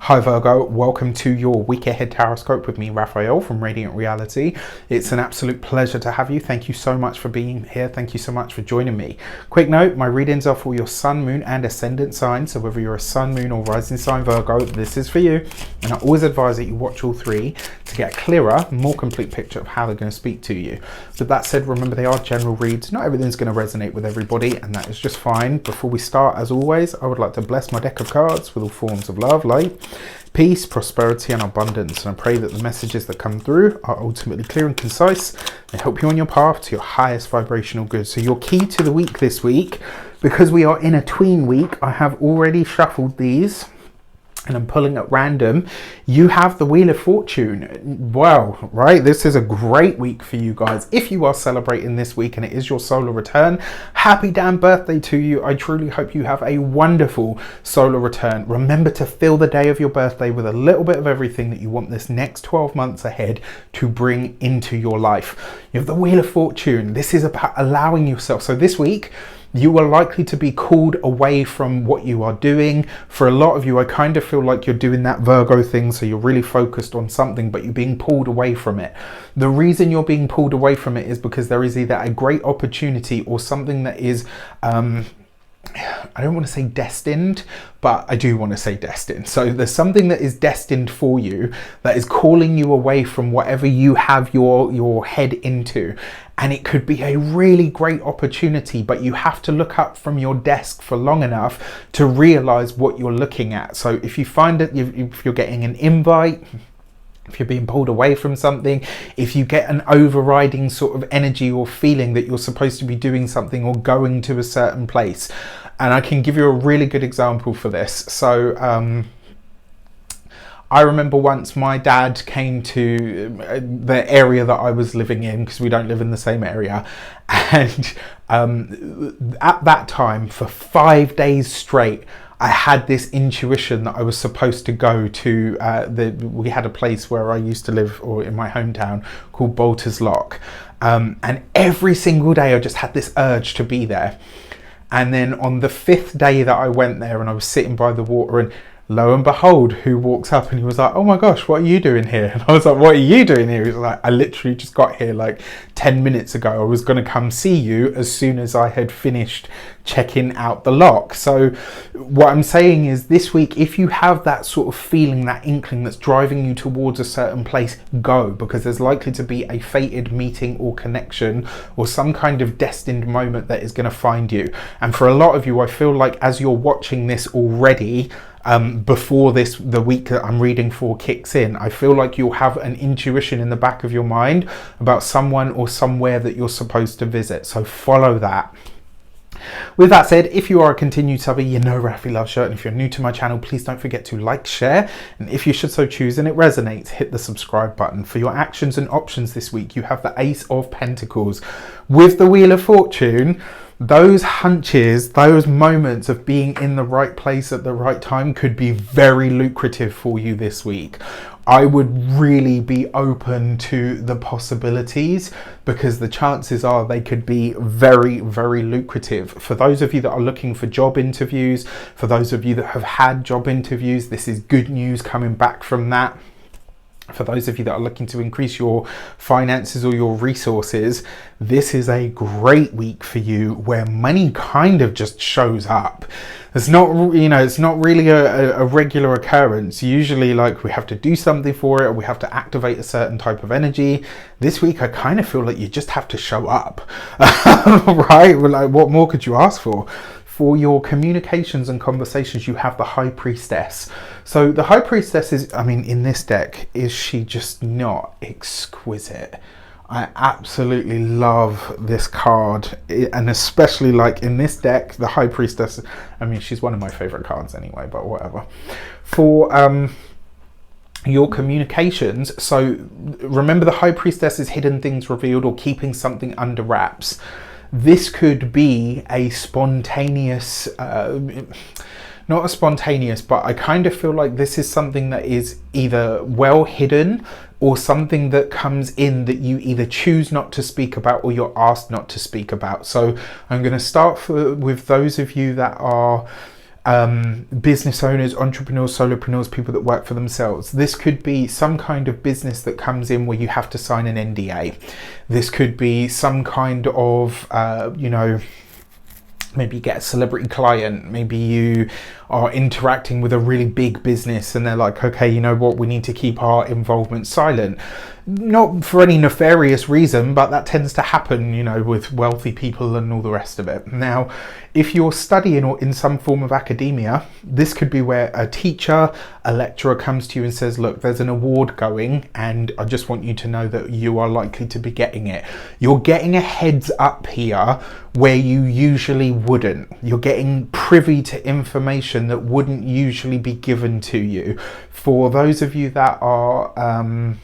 Hi Virgo, welcome to your week ahead taroscope with me, Raphael from Reydiant Reality. It's an absolute pleasure to have you. Thank you so much for being here. Thank you so much for joining me. Quick note, my readings are for your sun, moon and ascendant sign. So whether you're a sun, moon or rising sign Virgo, this is for you. And I always advise that you watch all three to get a clearer, more complete picture of how they're going to speak to you. With that said, remember they are general reads. Not everything's going to resonate with everybody, and that is just fine. Before we start, as always, I would like to bless my deck of cards with all forms of love, light, peace, prosperity and abundance, and I pray that the messages that come through are ultimately clear and concise and help you on your path to your highest vibrational good. So your key to the week this week, because we are in a tween week, I have already shuffled these and I'm pulling at random. You have the Wheel of Fortune. Wow, right? This is a great week for you guys. If you are celebrating this week and it is your solar return, happy damn birthday to you. I truly hope you have a wonderful solar return. Remember to fill the day of your birthday with a little bit of everything that you want this next 12 months ahead to bring into your life. You have the Wheel of Fortune. This is about allowing yourself. So this week, you are likely to be called away from what you are doing. For a lot of you, I kind of feel like you're doing that Virgo thing, so you're really focused on something, but you're being pulled away from it. The reason you're being pulled away from it is because there is either a great opportunity or something that is, I don't want to say destined, but I do want to say destined. So there's something that is destined for you that is calling you away from whatever you have your head into. And it could be a really great opportunity, but you have to look up from your desk for long enough to realize what you're looking at. So if you find that if you're getting an invite, if you're being pulled away from something, if you get an overriding sort of energy or feeling that you're supposed to be doing something or going to a certain place. And I can give you a really good example for this. So I remember once my dad came to the area that I was living in, because we don't live in the same area. And at that time, for 5 days straight, I had this intuition that I was supposed to go to, we had a place where I used to live, or in my hometown, called Bolter's Lock. And every single day I just had this urge to be there. And then on the 5th day that I went there and I was sitting by the water, and lo and behold, who walks up and he was like, "Oh my gosh, what are you doing here?" And I was like, "What are you doing here?" He was like, "I literally just got here like 10 minutes ago. I was going to come see you as soon as I had finished checking out the lock." So what I'm saying is this week, if you have that sort of feeling, that inkling that's driving you towards a certain place, go, because there's likely to be a fated meeting or connection or some kind of destined moment that is going to find you. And for a lot of you, I feel like as you're watching this already, before the week that I'm reading for kicks in, I feel like you'll have an intuition in the back of your mind about someone or somewhere that you're supposed to visit. So follow that. With that said, if you are a continued subby, you know Rafi loves you. And if you're new to my channel, please don't forget to like, share, and if you should so choose and it resonates, hit the subscribe button. For your actions and options this week, you have the Ace of Pentacles. With the Wheel of Fortune, those hunches, those moments of being in the right place at the right time could be very lucrative for you this week. I would really be open to the possibilities, because the chances are they could be very, very lucrative. For those of you that are looking for job interviews, for those of you that have had job interviews, this is good news coming back from that. For those of you that are looking to increase your finances or your resources, this is a great week for you where money kind of just shows up. It's not, it's not really a regular occurrence. Usually, like, we have to do something for it, or we have to activate a certain type of energy. This week, I kind of feel like you just have to show up, right? Like, what more could you ask for? For your communications and conversations, you have the High Priestess. So the High Priestess is, in this deck, is she just not exquisite? I absolutely love this card, and especially like in this deck, the High Priestess, she's one of my favorite cards anyway, but whatever. For your communications, so remember the High Priestess is hidden things revealed, or keeping something under wraps. This could be a spontaneous, not a spontaneous, but I kind of feel like this is something that is either well hidden or something that comes in that you either choose not to speak about or you're asked not to speak about. So I'm going to start with those of you that are business owners, entrepreneurs, solopreneurs, people that work for themselves. This could be some kind of business that comes in where you have to sign an NDA. This could be some kind of, maybe you get a celebrity client, maybe you are interacting with a really big business and they're like, okay, you know what, we need to keep our involvement silent. Not for any nefarious reason, but that tends to happen, you know, with wealthy people and all the rest of it. Now, if you're studying or in some form of academia, this could be where a teacher, a lecturer comes to you and says, look, there's an award going and I just want you to know that you are likely to be getting it. You're getting a heads up here where you usually wouldn't. You're getting privy to information that wouldn't usually be given to you. For those of you that are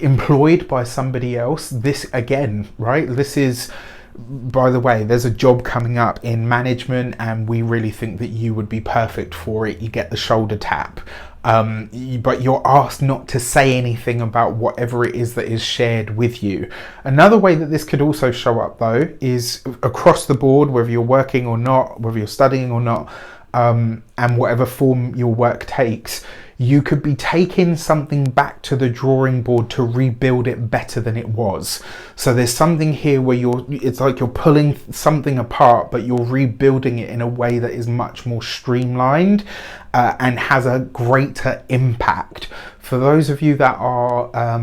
employed by somebody else, this again, right? This is, by the way, there's a job coming up in management and we really think that you would be perfect for it. You get the shoulder tap. But you're asked not to say anything about whatever it is that is shared with you. Another way that this could also show up though is across the board, whether you're working or not, whether you're studying or not, and whatever form your work takes, you could be taking something back to the drawing board to rebuild it better than it was. So there's something here where it's like you're pulling something apart, but you're rebuilding it in a way that is much more streamlined and has a greater impact. For those of you that are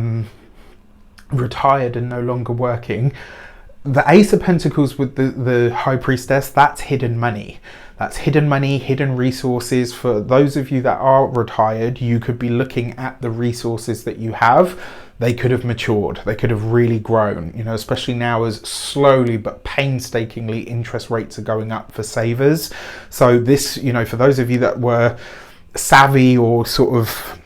retired and no longer working, the Ace of Pentacles with the High Priestess, that's hidden money. That's hidden money, hidden resources. For those of you that are retired, you could be looking at the resources that you have. They could have matured. They could have really grown, you know, especially now as slowly but painstakingly interest rates are going up for savers. So this, you know, for those of you that were savvy or sort of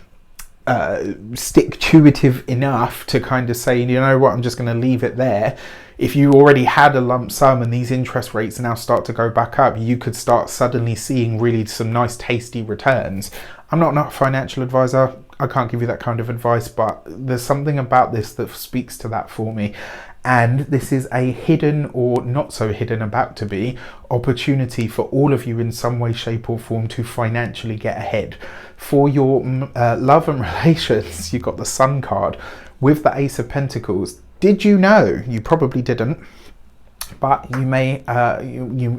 stick-to-itive enough to kind of say, you know what, I'm just going to leave it there. If you already had a lump sum and these interest rates now start to go back up, you could start suddenly seeing really some nice tasty returns. I'm not a financial advisor. I can't give you that kind of advice, but there's something about this that speaks to that for me. And this is a hidden or not so hidden, about to be, opportunity for all of you in some way, shape or form to financially get ahead. For your love and relations, you've got the Sun card with the Ace of Pentacles. Did you know? You probably didn't, but you may, you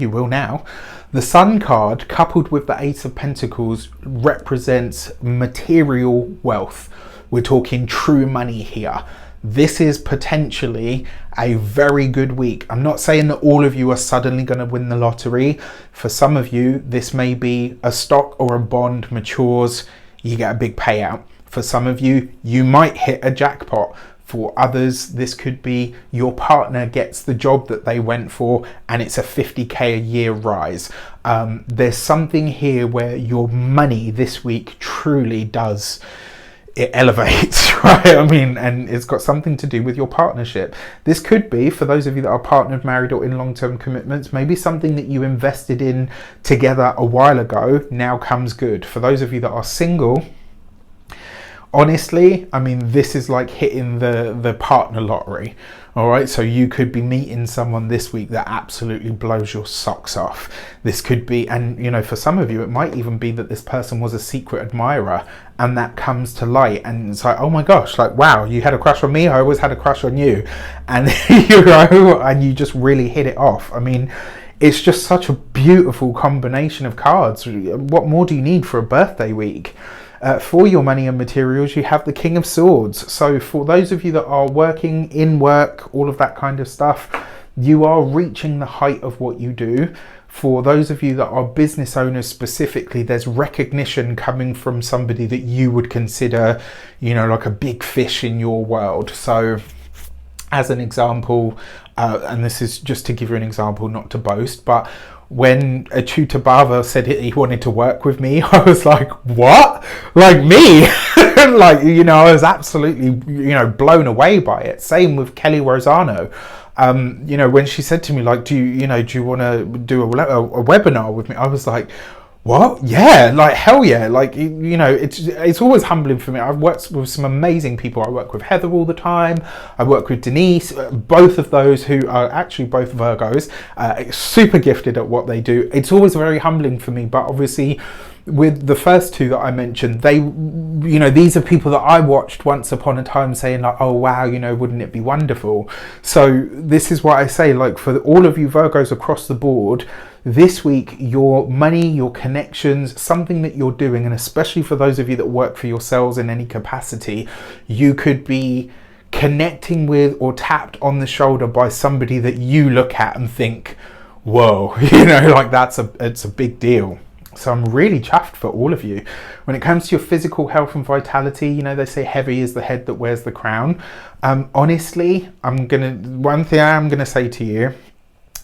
will now. The Sun card coupled with the Ace of Pentacles represents material wealth. We're talking true money here. This is potentially a very good week. I'm not saying that all of you are suddenly going to win the lottery. For some of you, this may be a stock or a bond matures, you get a big payout. For some of you, you might hit a jackpot. For others, this could be your partner gets the job that they went for and it's a 50k a year rise. There's something here where your money this week truly does, it elevates, right? I mean, and it's got something to do with your partnership. This could be, for those of you that are partnered, married or in long-term commitments, maybe something that you invested in together a while ago now comes good. For those of you that are single, honestly, I mean, this is like hitting the partner lottery. All right, so you could be meeting someone this week that absolutely blows your socks off. This could be, and you know, for some of you, it might even be that this person was a secret admirer and that comes to light and it's like, oh my gosh, like, wow, you had a crush on me, I always had a crush on you. And you know, and you just really hit it off. I mean, it's just such a beautiful combination of cards. What more do you need for a birthday week? For your money and materials, you have the King of Swords. So for those of you that are working in work, all of that kind of stuff, you are reaching the height of what you do. For those of you that are business owners specifically, there's recognition coming from somebody that you would consider, you know, like a big fish in your world. So as an example, and this is just to give you an example, not to boast, but when a tutor Bava said he wanted to work with me, I was like, what? Like me? Like, you know, I was absolutely, you know, blown away by it. Same with Kelly Rosano. You know, when she said to me, like, do you want to do a webinar with me? I was like, what? Yeah, like hell yeah. Like, you know, it's always humbling for me. I've worked with some amazing people. I work with Heather all the time. I work with Denise, both of those who are actually both Virgos, super gifted at what they do. It's always very humbling for me, but obviously with the first two that I mentioned, they, you know, these are people that I watched once upon a time saying like, oh wow, you know, wouldn't it be wonderful? So this is what I say, like for all of you Virgos across the board, this week, your money, your connections, something that you're doing, and especially for those of you that work for yourselves in any capacity, you could be connecting with or tapped on the shoulder by somebody that you look at and think, whoa, you know, like it's a big deal. So I'm really chuffed for all of you. When it comes to your physical health and vitality, you know, they say heavy is the head that wears the crown. Honestly, one thing I'm gonna say to you,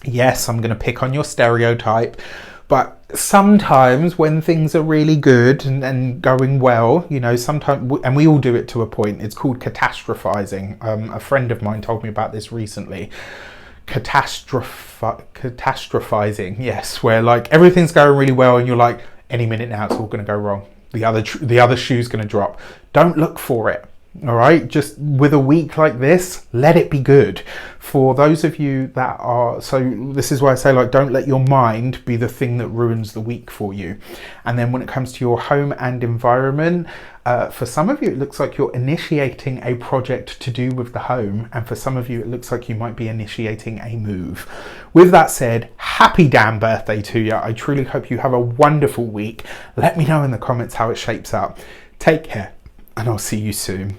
yes, I'm gonna pick on your stereotype, but sometimes when things are really good and going well, you know, sometimes, and we all do it to a point, it's called catastrophizing. A friend of mine told me about this recently. Catastrophizing, yes, where like everything's going really well and you're like, any minute now it's all going to go wrong, the other shoe's going to drop. Don't look for it. All right, just with a week like this, let it be good. For those of you that are, so this is why I say, like, don't let your mind be the thing that ruins the week for you. And then when it comes to your home and environment, for some of you it looks like you're initiating a project to do with the home, and for some of you it looks like you might be initiating a move. With that said, happy damn birthday to you. I truly hope you have a wonderful week. Let me know in the comments how it shapes up. Take care, and I'll see you soon.